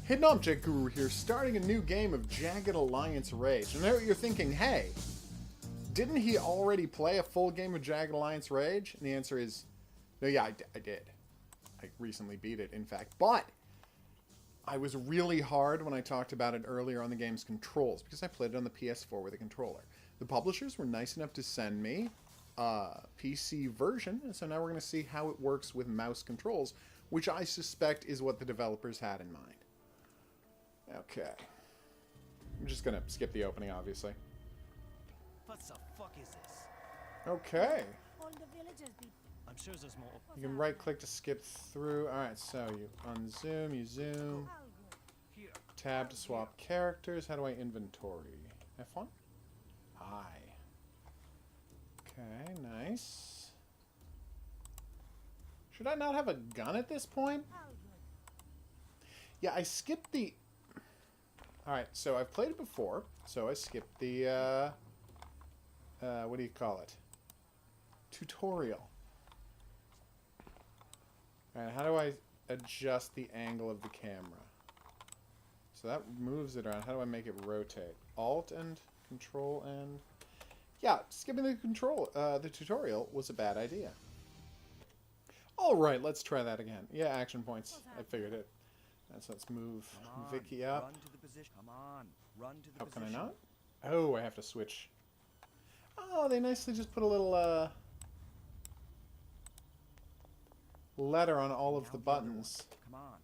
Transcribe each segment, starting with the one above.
Hidden Object Guru here, starting a new game of Jagged Alliance Rage. And there you're thinking, hey, didn't he already play a full game of Jagged Alliance Rage? And the answer is, no, yeah, I did. I recently beat it, in fact. But I was really hard when I talked about it earlier on the game's controls, because I played it on the PS4 with a controller. The publishers were nice enough to send me a PC version, and so now we're going to see how it works with mouse controls, which I suspect is what the developers had in mind. Okay. I'm just going to skip the opening, obviously. What the fuck is this? Okay. All the villagers be... I'm sure there's more. You can right-click to skip through. Alright, so you unzoom, you zoom. Here. Tab to swap characters. How do I inventory? F1? I. Okay, nice. Should I not have a gun at this point? Yeah, I skipped the... Alright, so I've played it before, so I skipped the, what do you call it? Tutorial. Alright, how do I adjust the angle of the camera? So that moves it around. How do I make it rotate? Alt and Control and... Yeah, skipping the tutorial was a bad idea. Alright, let's try that again. Yeah, action points. I figured it. So let's move Vicky up. Run to the position. Come on. Run to the Oh, position. can I not? Oh, I have to switch. Oh, they nicely just put a little letter on all of Now the other one. buttons. Come on.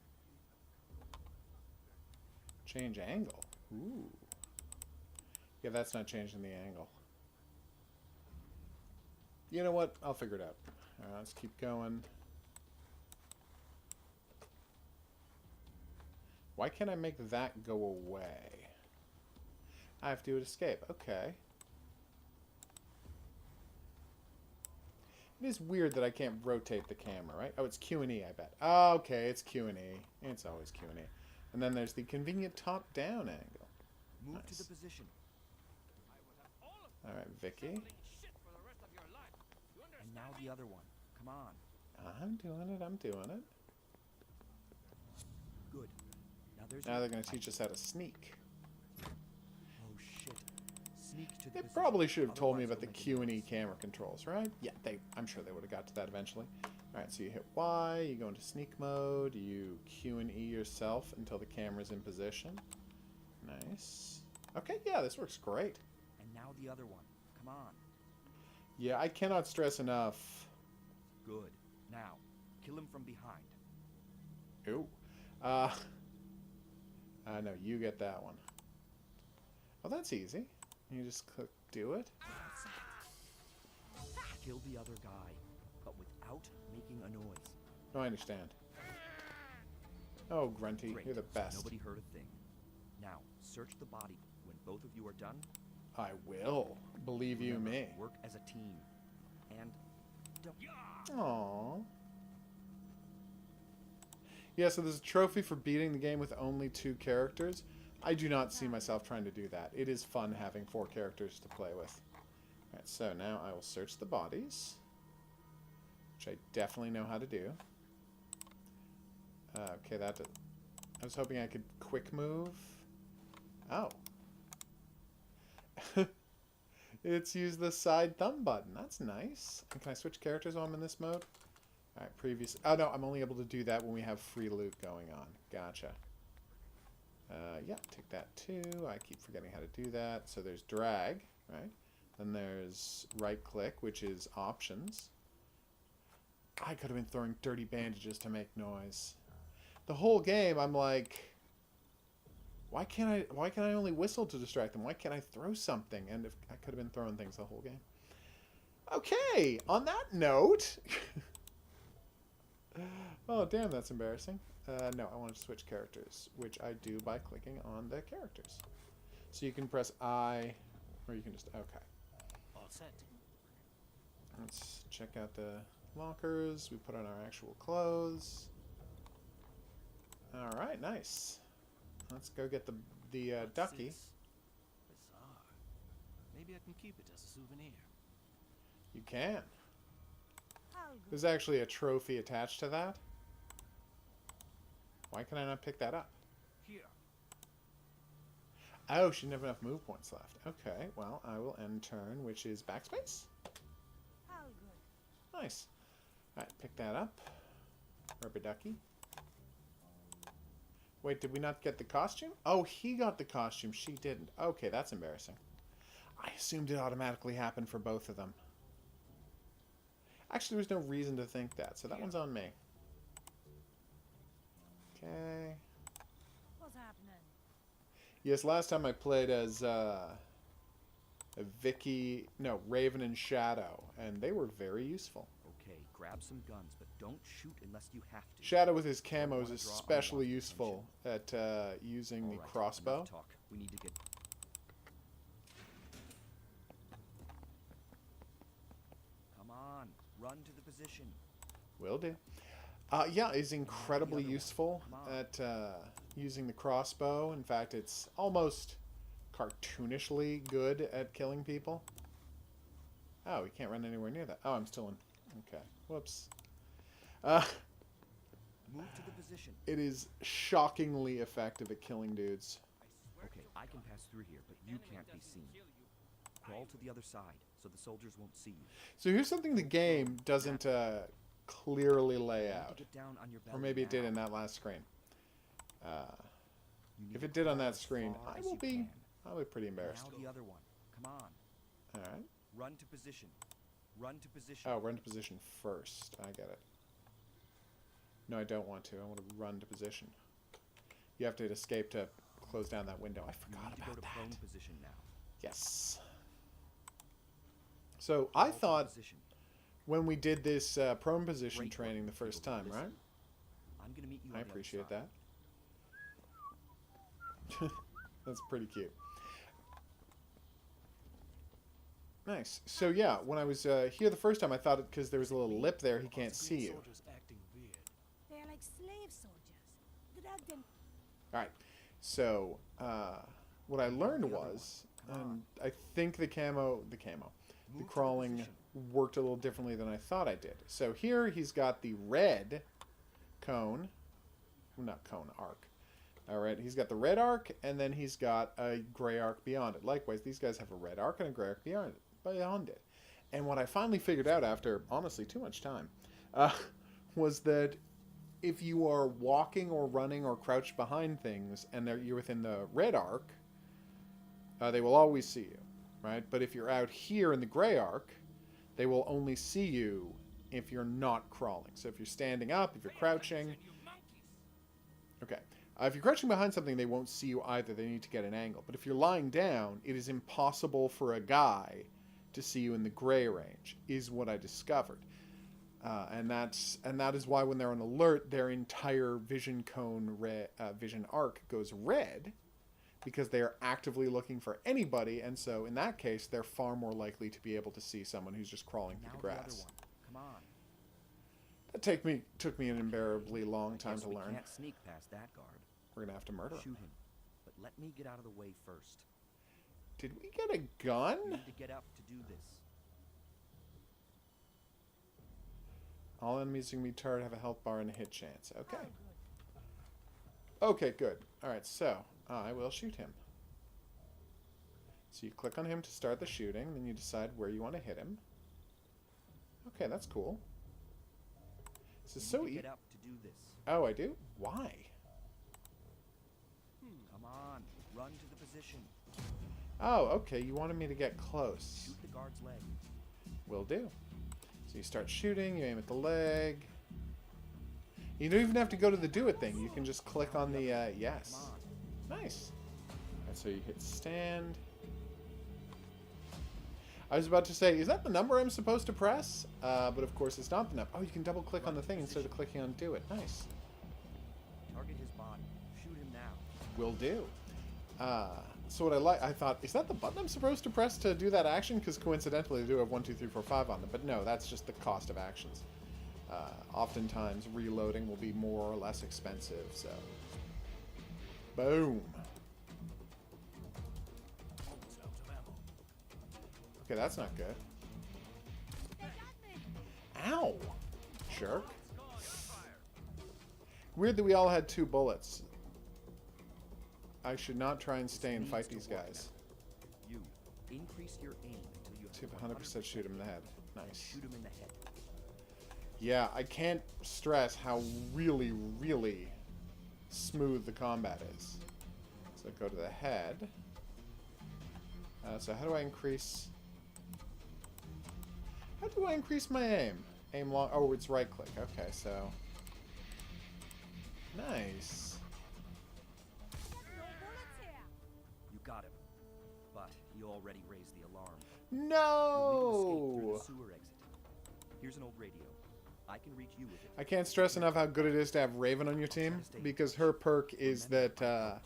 Change angle. Ooh. Yeah, that's not changing the angle. You know what? I'll figure it out. All right, let's keep going. Why can't I make that go away? I have to escape. Okay. It is weird that I can't rotate the camera, right? Oh, it's Q and E, I bet. Oh, okay, it's Q and E. It's always Q and E. And then there's the convenient top-down angle. Move Nice. to the position. All right, Vicky. And now the other one. Come on. I'm doing it. I'm doing it. Good. Now there's. Now they're going to teach us how to sneak. Oh shit. Sneak to the They position. probably should have told me Otherwise about the we'll make Q and E noise. camera controls, right? Yeah, I'm sure they would have got to that eventually. All right, so you hit Y, you go into sneak mode, you Q and E yourself until the camera's in position. Nice. Okay, yeah, this works great. And now the other one. Come on. Yeah, I cannot stress enough. Good. Now, kill him from behind. Ooh. No, you get that one. Oh, that's easy. You just click do it. Kill the other guy, but without making a noise. No, I understand. Oh, Grunty, Great. you're the So best. nobody heard a thing. Now, search the body. When both of you are done, I will. Believe you remember, me. work as a team. And don't. Aww. Yeah, so there's a trophy for beating the game with only 2 characters. I do not see myself trying to do that. It is fun having 4 characters to play with. Alright, so now I will search the bodies, which I definitely know how to do. Okay, that... I was hoping I could quick move. Oh. It's use the side thumb button. That's nice. And can I switch characters while I'm in this mode? Alright, previous... Oh, no, I'm only able to do that when we have free loot going on. Gotcha. Yeah, take that too. I keep forgetting how to do that. So there's drag, right? Then there's right-click, which is options. I could have been throwing dirty bandages to make noise. The whole game, I'm like... Why can't I only whistle to distract them? Why can't I throw something? And if I could have been throwing things the whole game. Okay, on that note... Oh, damn, that's embarrassing. No, I want to switch characters, which I do by clicking on the characters. So you can press I, or you can just... Okay. All set. Let's check out the lockers. We put on our actual clothes. Alright, nice. Let's go get the ducky. Bizarre. Maybe I can keep it as a souvenir. You can. How good. There's actually a trophy attached to that. Why can I not pick that up? Here. Oh, she didn't have enough move points left. Okay, well, I will end turn, which is backspace. How good. Nice. Alright, pick that up. Rubber ducky. Wait, did we not get the costume? Oh, he got the costume. She didn't. Okay, that's embarrassing. I assumed it automatically happened for both of them. Actually, there was no reason to think that, so that one's on me. Okay. What's happening? Yes, last time I played as Vicky, no, Raven and Shadow, and they were very useful. Okay, grab some guns, but don't shoot unless you have to. Shadow with his camos wanna is draw especially unwanted useful at using the Alright, crossbow. enough talk. We need to get... Come on, run to the position. Will do. Yeah, is incredibly useful at using the crossbow. In fact, it's almost cartoonishly good at killing people. Oh, we can't run anywhere near that. Oh, I'm still in. Okay. Whoops. Move to the position. It is shockingly effective at killing dudes. Okay, I can pass through here, but you can't be seen. Crawl to the other side, so the soldiers won't see you. So here's something the game doesn't clearly lay You need to out. get down on your Or belly maybe it did now. in that last screen. You need If to it did on crawl that as screen, far I as will you be can. pretty embarrassed. Now the other one. Come on. Alright. Run to position. Run to position. Oh, run to position first. I get it. No, I don't want to. I want to run to position. You have to hit escape to close down that window. I You forgot need to about go to prone that. position now. Yes. So, I Crawl to thought position. when we did this prone position Great training the work. first People, time, listen. right? I'm gonna meet you I on the other appreciate side. that. That's pretty cute. Nice. So yeah, when I was here the first time, I thought because there was a little lip there, he can't see you. They're like slave soldiers. Drag them. All right. So what I learned was, and I think the Move to crawling position. worked a little differently than I thought I did. So here he's got the red cone, well, not cone, arc. All right, he's got the red arc, and then he's got a gray arc beyond it. Likewise, these guys have a red arc and a gray arc beyond it. And what I finally figured out after, honestly, too much time, was that if you are walking or running or crouched behind things and you're within the red arc, they will always see you, right? But if you're out here in the gray arc, they will only see you if you're not crawling. So if you're standing up, if you're crouching... Okay. If you're crouching behind something, they won't see you either. They need to get an angle. But if you're lying down, it is impossible for a guy to see you in the gray range, is what I discovered. And that is why when they're on alert, their entire vision cone, vision arc goes red, because they are actively looking for anybody, and so in that case, they're far more likely to be able to see someone who's just crawling through Now the the other grass. one. Come on. That took me an unbearably long time Guess to we learn. can't sneak past that guard. We're gonna have to murder him. Shoot him. But let me get out of the way first. Did we get a gun? You need to get up to do this. All enemies who can be targeted have a health bar and a hit chance. Okay. How good. Okay, good. Alright, so I will shoot him. So you click on him to start the shooting, then you decide where you want to hit him. Okay, that's cool. This is You so need to easy. get up to do this. Oh, I do? Why? Come on. Run to the position. Oh, okay, you wanted me to get close. Shoot the guard's leg. Will do. So you start shooting, you aim at the leg. You don't even have to go to the do it thing. You can just click on the yes. Come on. Nice. And so you hit stand. I was about to say, is that the number I'm supposed to press? But of course it's not the number. Oh, you can double click on the thing instead of clicking on do it. Nice. Target his body. Shoot him now. Will do. So what I thought, is that the button I'm supposed to press to do that action? Because coincidentally, they do have 1, 2, 3, 4, 5 on them. But no, that's just the cost of actions. Oftentimes, reloading will be more or less expensive, so... Boom. Okay, that's not good. They got me. Ow! Jerk. Weird that we all had 2 bullets. I should not try and This stay and needs fight to these work guys. now. You increase your aim until you To have 100% shoot him in the head. then Nice. shoot him in the head. Yeah, I can't stress how really, really smooth the combat is. So go to the head. So how do I increase... How do I increase my aim? Aim long... Oh, it's right click. Okay, so... Nice. No bullets here. You got him, but he already raised the alarm. No! You'll need to escape through the sewer exit. Here's an old radio. I can reach you with it. I can't stress enough how good it is to have Raven on your team, because her perk is that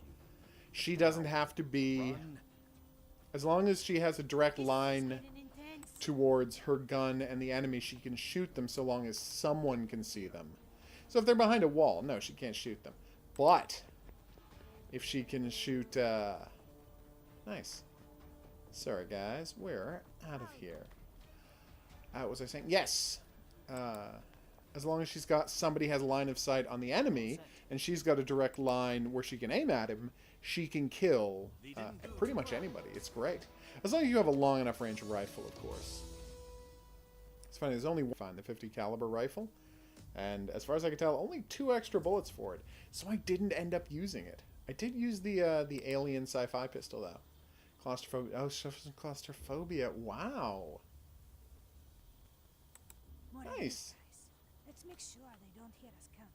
she doesn't have to be... Run. As long as she has a direct This is line getting intense. towards her gun and the enemy, she can shoot them so long as someone can see them. So if they're behind a wall, no, she can't shoot them. But if she can shoot... Nice. Sorry, guys. We're out of here. What was I saying? Yes! As long as she's got... Somebody has a line of sight on the enemy, and she's got a direct line where she can aim at him, she can kill pretty much anybody. It's great. As long as you have a long enough range rifle, of course. It's funny, there's only one find the 50 caliber rifle, and as far as I can tell, only 2 extra bullets for it. So I didn't end up using it. I did use the alien sci-fi pistol though. Claustrophobia. Oh, claustrophobia. Wow. More Nice. guys. Let's make sure they don't hear us coming.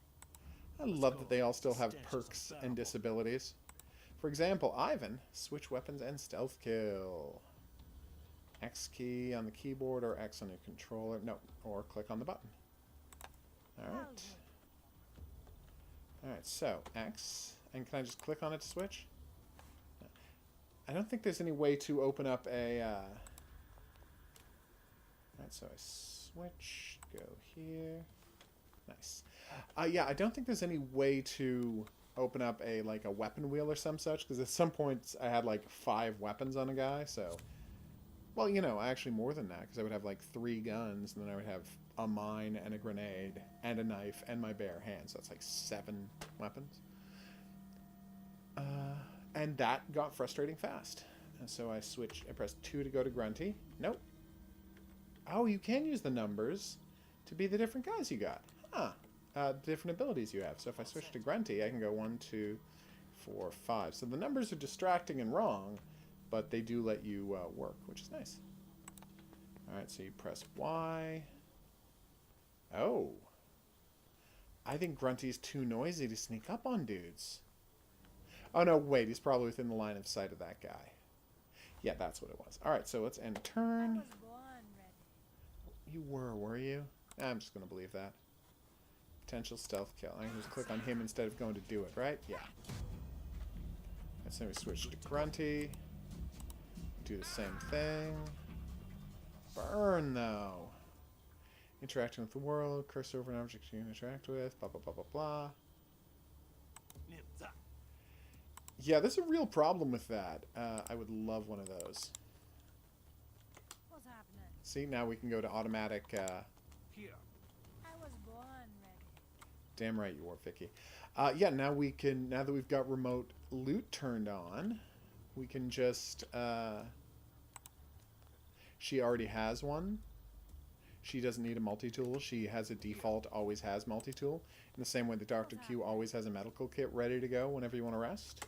I love that they all still have perks and disabilities. For example, Ivan, switch weapons and stealth kill. X key on the keyboard or X on your controller. No, or click on the button. Alright. Alright, so X. And can I just click on it to switch? No. I don't think there's any way to open up a... Alright, so I switch, go here. Nice. Yeah, I don't think there's any way to open up a weapon wheel or some such, because at some points I had like 5 weapons on a guy, so... Well, you know, actually more than that, because I would have like 3 guns, and then I would have a mine and a grenade and a knife and my bare hand, so that's like 7 weapons. And that got frustrating fast. And so I switched, I pressed 2 to go to Grunty. Nope. Oh, you can use the numbers to be the different guys you got. Huh. Different abilities you have. So if I switch to Grunty, I can go 1, 2, 4, 5. So the numbers are distracting and wrong, but they do let you work, which is nice. Alright, so you press Y. Oh. I think Grunty's too noisy to sneak up on dudes. Oh no, wait, he's probably within the line of sight of that guy. Yeah, that's what it was. Alright, so let's end I turn. was born ready. You were you? I'm just going to believe that. Potential stealth kill. I can just click on him instead of going to do it, right? Yeah. So we switch to Grunty. Do the same thing. Burn, though. Interacting with the world. Cursor over an object you can interact with. Blah, blah, blah, blah, blah. Yeah, there's a real problem with that. I would love one of those. What's happening? See, now we can go to automatic... Here. I was born ready. Damn right you are, Vicky. Yeah, now we can... Now that we've got remote loot turned on, we can just... She already has one. She doesn't need a multi-tool. She has a default, always has multi-tool. In the same way that Dr. Q always has a medical kit ready to go whenever you want to rest.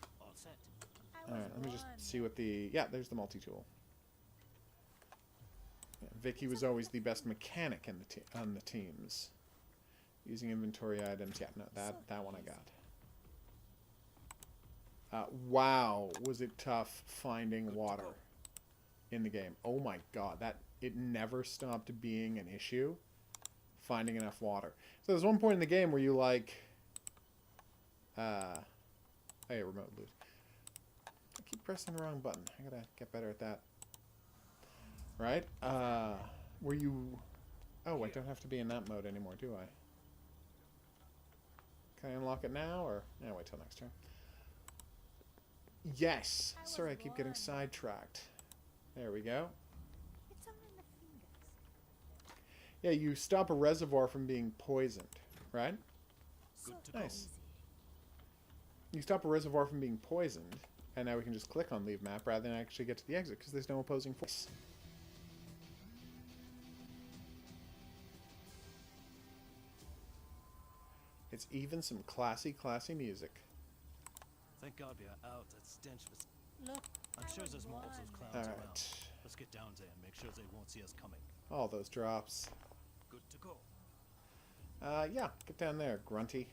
Alright, let me just see what the... Yeah, there's the multi-tool. Yeah, Vicky was always the best mechanic in the on the teams. Using inventory items. Yeah, no, that one I got. Wow, was it tough finding water in the game. Oh my god, it never stopped being an issue finding enough water. So there's one point in the game where you like... Oh yeah, remote loot. I keep pressing the wrong button. I gotta get better at that. Right? Where you... Oh, I don't have to be in that mode anymore, do I? Can I unlock it now, or... No, wait till next turn. Yes! Sorry, I keep getting sidetracked. There we go. It's all in the fingers. Yeah, you stop a reservoir from being poisoned, right? So Nice. easy. You stop a reservoir from being poisoned, and now we can just click on leave map rather than actually get to the exit because there's no opposing force. It's even some classy music. Thank God we are out. That stench was... Look, I'm sure there's more of those clowns All around. right. Let's get down there and make sure they won't see us coming. All those drops. Good to go. Yeah, get down there, Grunty.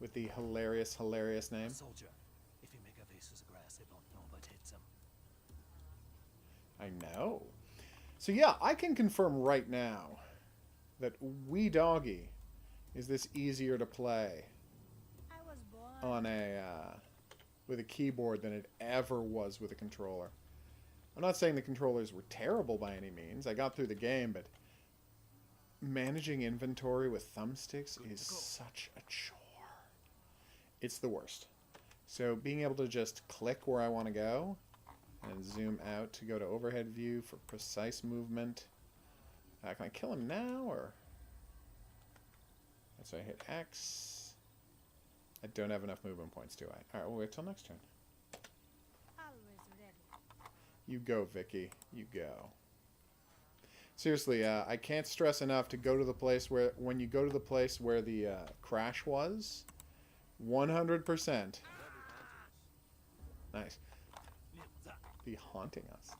With the hilarious name. Soldier, if you make a face of grass, they won't know what hits them. I know. So yeah, I can confirm right now that wee doggy is this easier to play I was born. on a with a keyboard than it ever was with a controller. I'm not saying the controllers were terrible by any means. I got through the game, but managing inventory with thumbsticks is such a chore. It's the worst. So being able to just click where I want to go and zoom out to go to overhead view for precise movement. Can I kill him now, or... So I hit X. I don't have enough movement points, do I? Alright, we'll wait till next turn. Always ready. You go, Vicky. You go. Seriously, I can't stress enough to go to the place where... When you go to the place where the crash was, 100%. Nice. Be haunting us.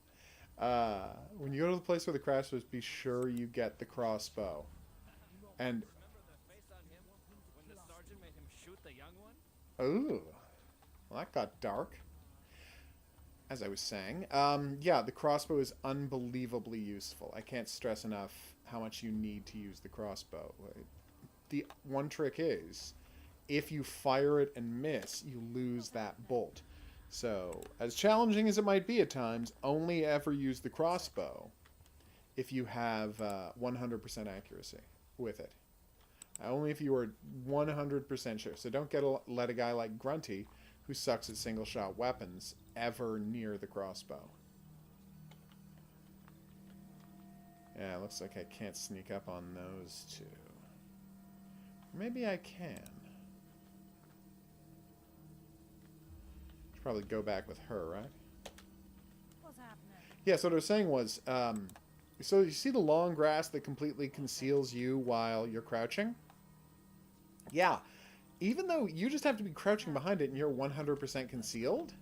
When you go to the place where the crash was, be sure you get the crossbow. And... Ooh. Well, that got dark. As I was saying. Yeah, the crossbow is unbelievably useful. I can't stress enough how much you need to use the crossbow. The one trick is, if you fire it and miss, you lose that bolt. So, as challenging as it might be at times, only ever use the crossbow if you have 100% accuracy with it. Only if you are 100% sure. So don't let a guy like Grunty, who sucks at single-shot weapons, ever near the crossbow. Yeah, it looks like I can't sneak up on those two. Maybe I can. Should probably go back with her, right? What's happening? Yeah, so what I was saying was, so you see the long grass that completely conceals you while you're crouching? Yeah. Even though you just have to be crouching behind it and you're 100% concealed,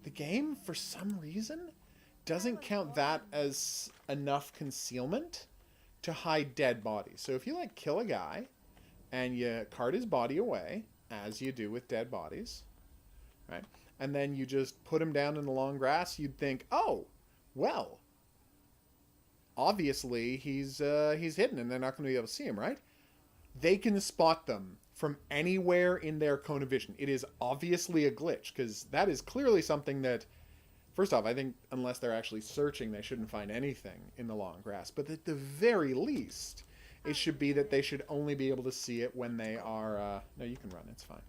the game, for some reason, doesn't count that as enough concealment to hide dead bodies. So if you, like, kill a guy and you cart his body away, as you do with dead bodies, right? And then you just put him down in the long grass, you'd think, oh, well, obviously he's hidden and they're not going to be able to see him, right? They can spot them from anywhere in their cone of vision. It is obviously a glitch, because that is clearly something that, first off, I think unless they're actually searching, they shouldn't find anything in the long grass. But at the very least, it should be that they should only be able to see it when they are... no, you can run, it's fine.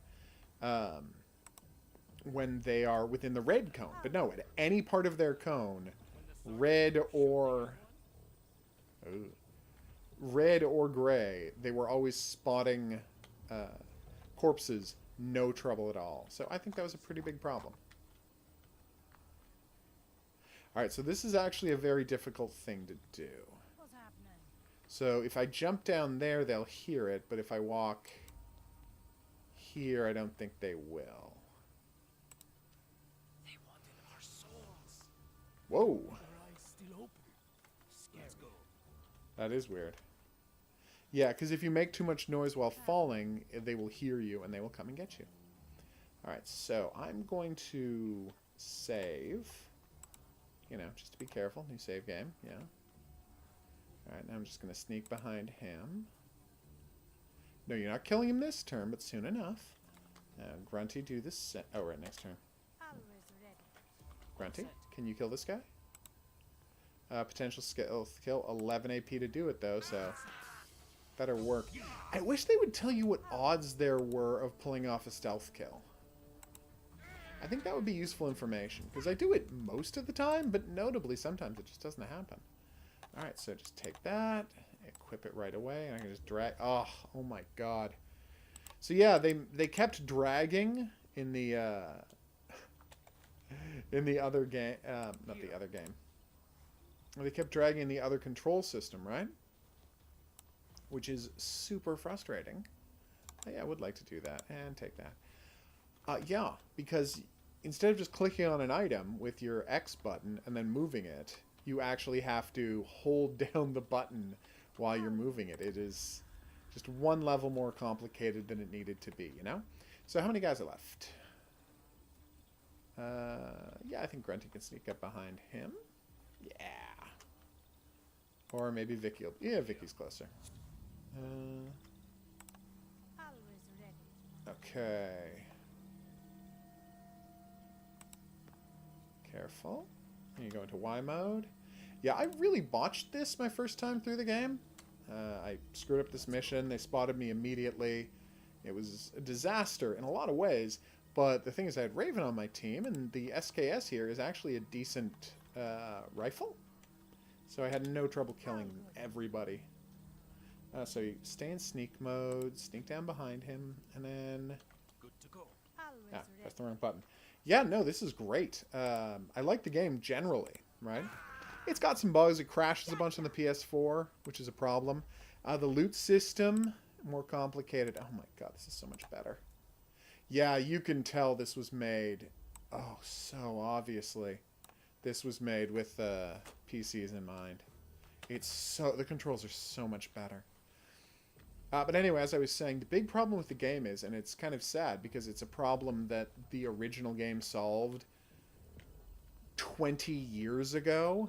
When they are within the red cone. But no, at any part of their cone, red or... Ooh. Red or gray, they were always spotting corpses, no trouble at all. So I think that was a pretty big problem. Alright, so this is actually a very difficult thing to do. What's happening? So if I jump down there, they'll hear it, but if I walk here, I don't think they will. They wanted our souls. Whoa! Our eyes still open. Let's go. That is weird. Yeah, because if you make too much noise while falling, they will hear you and they will come and get you. Alright, so I'm going to save. You know, just to be careful. New save game, yeah. Alright, now I'm just going to sneak behind him. No, you're not killing him this turn, but soon enough. Now, Grunty, do this. Oh, right, next turn. Always ready. Grunty, can you kill this guy? Potential stealth kill. 11 AP to do it, though, so... better work. I wish they would tell you what odds there were of pulling off a stealth kill. I think that would be useful information, because I do it most of the time, but notably sometimes it just doesn't happen. Alright, so just take that, equip it right away, and I can just drag... Oh my god. So yeah, they kept dragging in the in the other game, not the other game. They kept dragging in the other control system, right? Which is super frustrating. Oh, yeah, I would like to do that and take that. Yeah, because instead of just clicking on an item with your X button and then moving it, you actually have to hold down the button while you're moving it. It is just one level more complicated than it needed to be, you know? So how many guys are left? Yeah, I think Grunty can sneak up behind him. Yeah. Or maybe Vicky will... Yeah, Vicky's closer. Always ready. Okay. Careful. And you go into Y mode. Yeah, I really botched this my first time through the game. I screwed up this mission. They spotted me immediately. It was a disaster in a lot of ways. But the thing is, I had Raven on my team, and the SKS here is actually a decent rifle. So I had no trouble killing everybody. So you stay in sneak mode, sneak down behind him, and then... Good to go. Always Ah, ready. press the wrong button. Yeah, no, this is great. I like the game generally, right? It's got some bugs. It crashes a bunch on the PS4, which is a problem. The loot system, more complicated. Oh my god, this is so much better. Yeah, you can tell this was made... Oh, so obviously. This was made with PCs in mind. It's so... The controls are so much better. But anyway, as I was saying, the big problem with the game is, and it's kind of sad because it's a problem that the original game solved 20 years ago.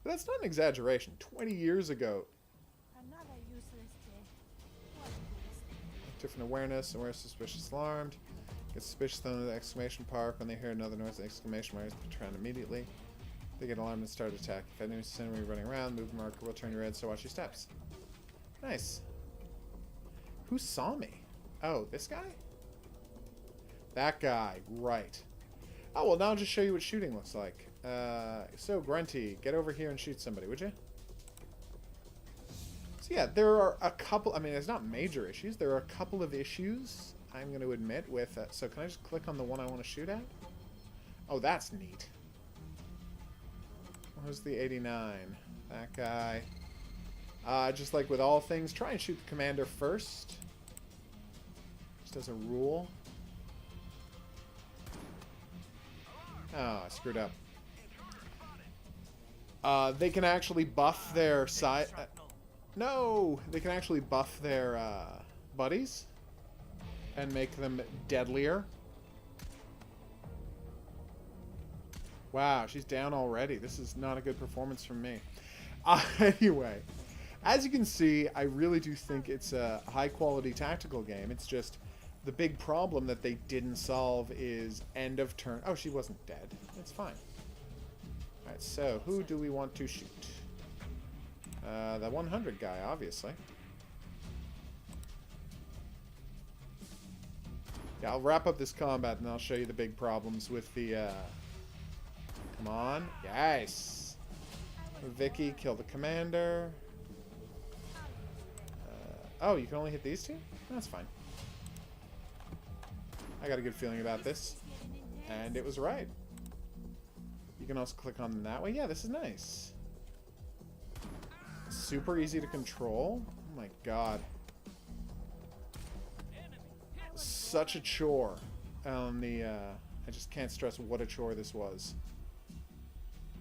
That's not an exaggeration. 20 years ago. Another useless day. What is Different awareness, aware suspicious alarmed. Get suspicious thrown in the exclamation park. When they hear another noise, the exclamation mark is put around immediately. They get alarmed and start attack. If enemies see enemy running around, move marker will turn your head, so watch your steps. Nice. Who saw me? Oh, this guy? That guy, right. Oh, well, now I'll just show you what shooting looks like. So, Grunty, get over here and shoot somebody, would you? So, yeah, there are a couple... I mean, there's not major issues. There are a couple of issues, I'm going to admit, with... so, can I just click on the one I want to shoot at? Oh, that's neat. Where's the 89? That guy. Just like with all things, try and shoot the commander first. Just as a rule. Oh, I screwed up. They can actually buff their side... no! They can actually buff their buddies and make them deadlier. Wow, she's down already. This is not a good performance from me. Anyway, as you can see, I really do think it's a high-quality tactical game. It's just the big problem that they didn't solve is end of turn... Oh, she wasn't dead. It's fine. Alright, so who do we want to shoot? The 100 guy, obviously. Yeah, I'll wrap up this combat and I'll show you the big problems with the... Come on. Yes! Vicky, kill the commander. Oh, you can only hit these two? That's fine. I got a good feeling about this. And it was right. You can also click on them that way. Yeah, this is nice. Super easy to control. Oh my god. Such a chore on the... I just can't stress what a chore this was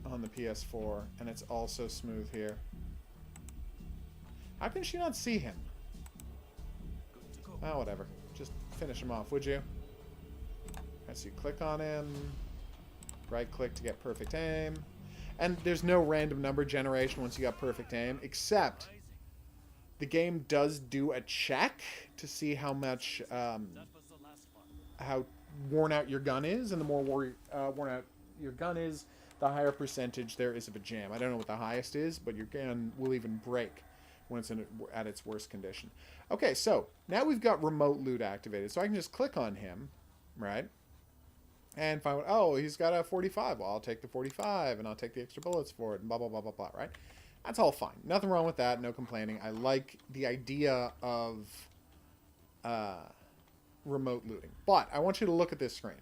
on the PS4. And it's also smooth here. How can she not see him? Oh, whatever. Just finish him off, would you? Alright, so you click on him. Right click to get perfect aim. And there's no random number generation once you got perfect aim, except the game does do a check to see how much, how worn out your gun is, and the more worn out your gun is, the higher percentage there is of a jam. I don't know what the highest is, but your gun will even break when it's at its worst condition. Okay, so now we've got remote loot activated, so I can just click on him, right? And find out, oh, he's got a 45. Well, I'll take the 45, and I'll take the extra bullets for it, and blah, blah, blah, blah, blah, right? That's all fine. Nothing wrong with that. No complaining. I like the idea of remote looting. But I want you to look at this screen.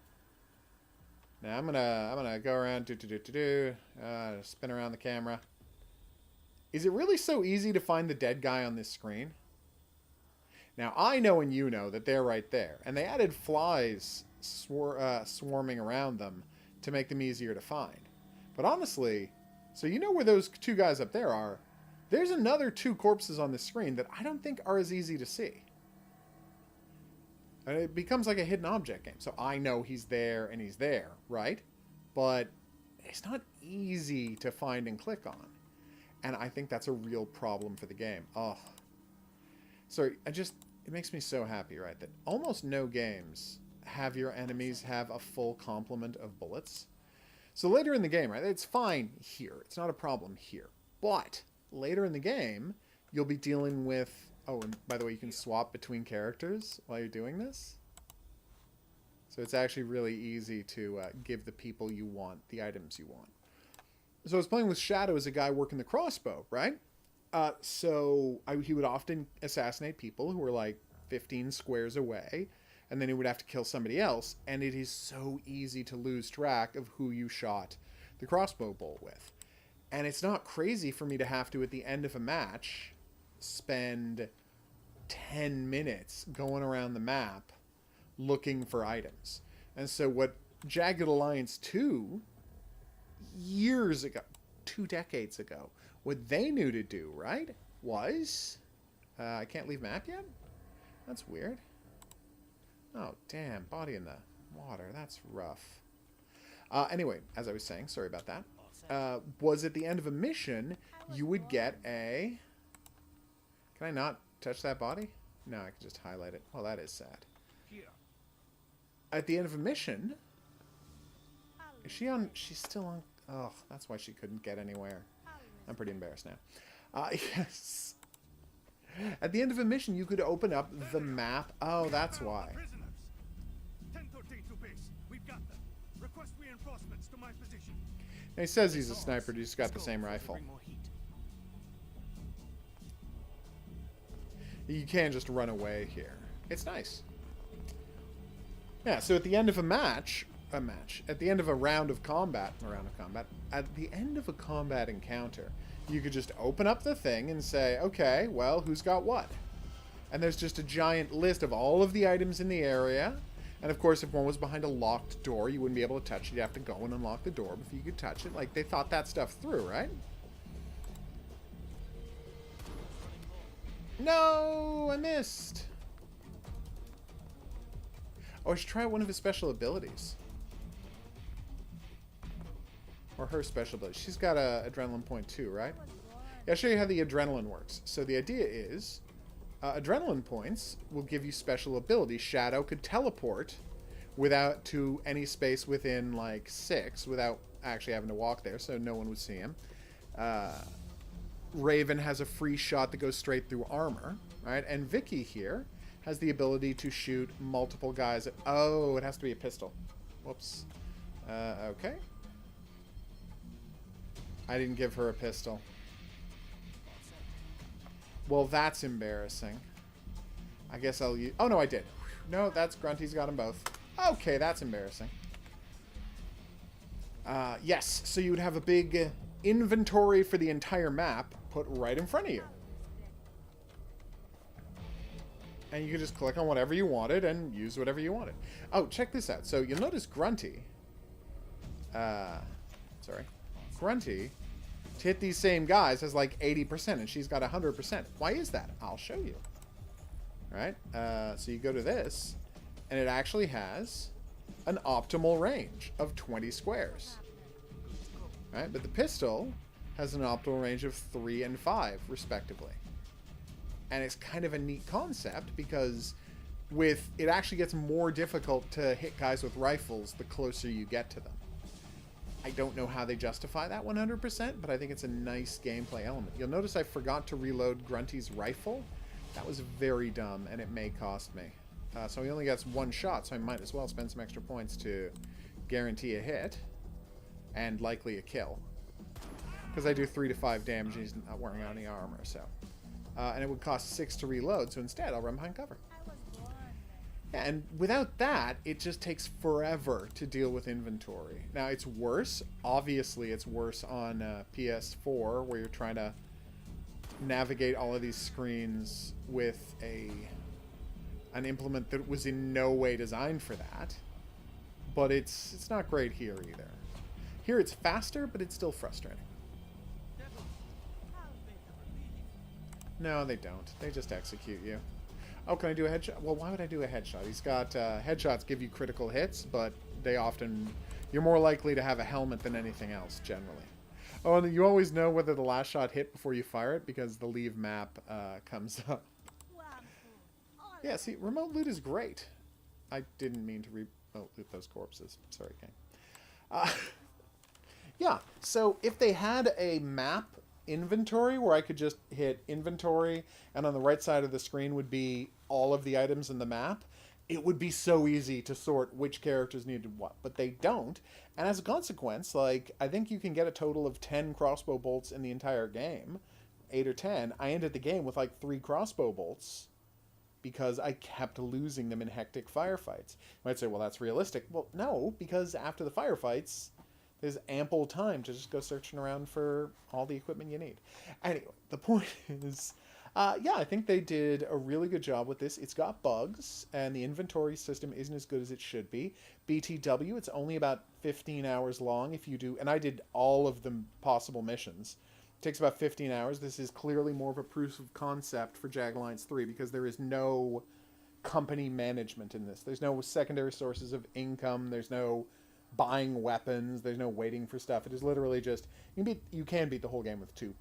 Now I'm gonna go around, spin around the camera. Is it really so easy to find the dead guy on this screen? Now I know and you know that they're right there, and they added flies swarming around them to make them easier to find. But honestly, so you know where those two guys up there are? There's another two corpses on the screen that I don't think are as easy to see. And it becomes like a hidden object game. So I know he's there and he's there, right? But it's not easy to find and click on. And I think that's a real problem for the game. Oh. Sorry, it makes me so happy, right? That almost no games have your enemies have a full complement of bullets. So later in the game, right? It's fine here. It's not a problem here. But later in the game, you'll be dealing with... Oh, and by the way, you can swap between characters while you're doing this. So it's actually really easy to give the people you want the items you want. So I was playing with Shadow as a guy working the crossbow, right? He would often assassinate people who were like 15 squares away, and then he would have to kill somebody else, and it is so easy to lose track of who you shot the crossbow bolt with. And it's not crazy for me to have to, at the end of a match, spend 10 minutes going around the map looking for items. And so what Jagged Alliance 2, years ago, 2 decades ago, what they knew to do, right, was... I can't leave map yet? That's weird. Oh, damn, body in the water. That's rough. Anyway, as I was saying, sorry about that, was at the end of a mission, you would get a... Can I not touch that body? No, I can just highlight it. Well, that is sad. At the end of a mission... Is she on... She's still on... Oh, that's why she couldn't get anywhere. I'm pretty embarrassed now. Yes. At the end of a mission, you could open up the map. Oh, that's why. 1032 base. We've got them. Request reinforcements to my position. Now, he says he's a sniper, but he's got the same rifle. You can just run away here. It's nice. Yeah, so at the end of at the end of a round of combat, at the end of a combat encounter, you could just open up the thing and say, okay, well, who's got what? And there's just a giant list of all of the items in the area. And of course, if one was behind a locked door, you wouldn't be able to touch it. You'd have to go and unlock the door before you could touch it. Like, they thought that stuff through, right? No, I missed. Oh, I should try one of his special abilities. Or her special ability. She's got a adrenaline point too, right? Yeah, I'll show you how the adrenaline works. So the idea is, adrenaline points will give you special abilities. Shadow could teleport to any space within like 6 without actually having to walk there, so no one would see him. Raven has a free shot that goes straight through armor, right? And Vicky here has the ability to shoot multiple guys. Oh, it has to be a pistol. Whoops. Okay. I didn't give her a pistol. Well, that's embarrassing. I guess I'll use... Oh, no, I did. No, that's Grunty's got them both. Okay, that's embarrassing. Yes, so you would have a big inventory for the entire map put right in front of you. And you could just click on whatever you wanted and use whatever you wanted. Oh, check this out. So you'll notice Grunty... Grunty, to hit these same guys, has like 80%, and she's got 100%. Why is that? I'll show you. Right? So you go to this, and it actually has an optimal range of 20 squares. Right? But the pistol has an optimal range of 3 and 5, respectively. And it's kind of a neat concept, because it actually gets more difficult to hit guys with rifles the closer you get to them. I don't know how they justify that 100%, but I think it's a nice gameplay element. You'll notice I forgot to reload Grunty's rifle. That was very dumb, and it may cost me. So he only gets 1 shot, so I might as well spend some extra points to guarantee a hit, and likely a kill. Because I do 3 to 5 damage, and he's not wearing any armor, so. And it would cost 6 to reload, so instead I'll run behind cover. And without that, it just takes forever to deal with inventory. Now, it's worse. Obviously, it's worse on PS4, where you're trying to navigate all of these screens with an implement that was in no way designed for that. But it's not great here either. Here it's faster, but it's still frustrating. No, they don't. They just execute you. Oh, can I do a headshot? Well, why would I do a headshot? He's got... headshots give you critical hits, but they often... You're more likely to have a helmet than anything else, generally. Oh, and you always know whether the last shot hit before you fire it, because the leave map comes up. Yeah, see, remote loot is great. I didn't mean to remote loot those corpses. Sorry, King. Yeah, so if they had a map inventory where I could just hit inventory and on the right side of the screen would be all of the items in the map, it would be so easy to sort which characters needed what. But they don't, and as a consequence, like, I think you can get a total of 10 crossbow bolts in the entire game. 8 or 10. I ended the game with like 3 crossbow bolts because I kept losing them in hectic firefights. You might say, well, that's realistic. Well, no, because after the firefights, there's ample time to just go searching around for all the equipment you need. Anyway, the point is, yeah, I think they did a really good job with this. It's got bugs, and the inventory system isn't as good as it should be. BTW, it's only about 15 hours long if you do, and I did all of the possible missions. It takes about 15 hours. This is clearly more of a proof of concept for Jagged Alliance 3 because there is no company management in this. There's no secondary sources of income. There's no buying weapons. There's no waiting for stuff. It is literally just you can beat the whole game with 2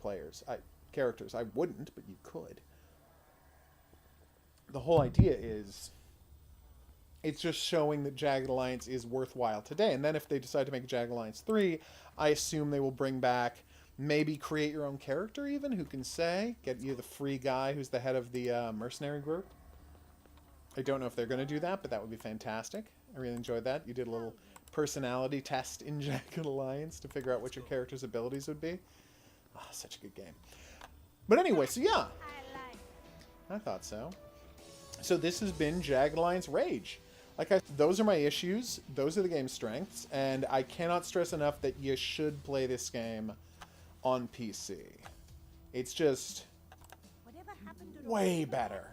characters. I wouldn't, but you could. The whole idea is it's just showing that Jagged Alliance is worthwhile today. And then if they decide to make Jagged Alliance 3, I assume they will bring back maybe create your own character even who can say get you the free guy who's the head of the mercenary group. I don't know if they're going to do that, but that would be fantastic. I really enjoyed that. You did a little personality test in Jagged Alliance to figure out what your character's abilities would be. Oh, such a good game. But anyway, so yeah. I thought so. So this has been Jagged Alliance Rage. Those are my issues. Those are the game's strengths. And I cannot stress enough that you should play this game on PC. It's just way better.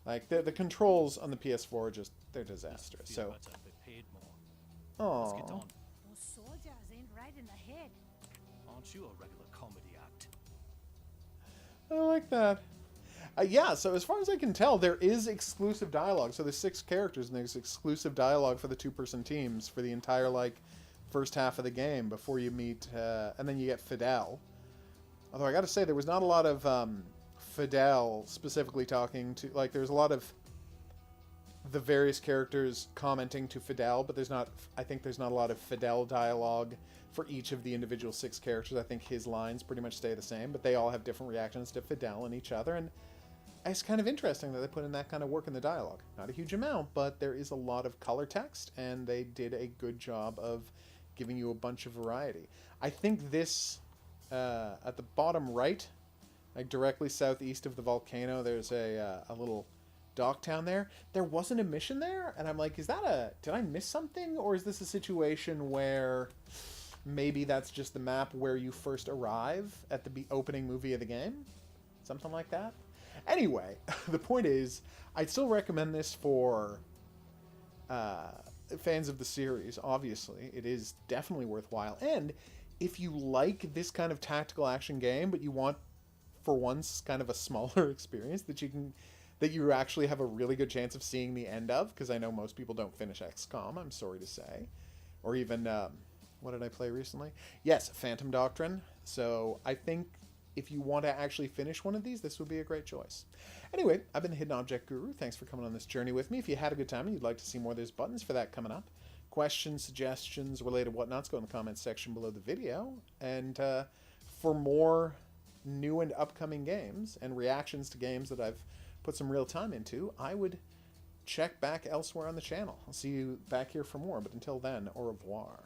Like, the controls on the PS4 are just, they're disastrous. So, Let's get on. Those soldiers ain't right in the head. Aren't you a regular comedy act? I like that. Yeah, so as far as I can tell, there is exclusive dialogue. So there's 6 characters, and there's exclusive dialogue for the 2-person teams for the entire, like, first half of the game before you meet, and then you get Fidel. Although I gotta say, there was not a lot of Fidel specifically talking to, like, there's a lot of the various characters commenting to Fidel, but I think there's not a lot of Fidel dialogue for each of the individual 6 characters. I think his lines pretty much stay the same, but they all have different reactions to Fidel and each other, and it's kind of interesting that they put in that kind of work in the dialogue. Not a huge amount, but there is a lot of color text, and they did a good job of giving you a bunch of variety. I think this, at the bottom right, like directly southeast of the volcano, there's a little dock town there. There wasn't a mission there, and I'm like, did I miss something? Or is this a situation where maybe that's just the map where you first arrive at the opening movie of the game? Something like that? Anyway, the point is, I'd still recommend this for fans of the series, obviously. It is definitely worthwhile. And if you like this kind of tactical action game, but you want, for once, kind of a smaller experience that you actually have a really good chance of seeing the end of, because I know most people don't finish XCOM, I'm sorry to say. Or even, what did I play recently? Yes, Phantom Doctrine. So I think if you want to actually finish one of these, this would be a great choice. Anyway, I've been the Hidden Object Guru. Thanks for coming on this journey with me. If you had a good time and you'd like to see more, there's buttons for that coming up. Questions, suggestions, related whatnots, go in the comments section below the video. And for more new and upcoming games and reactions to games that I've put some real time into, I would check back elsewhere on the channel. I'll see you back here for more, but until then, au revoir.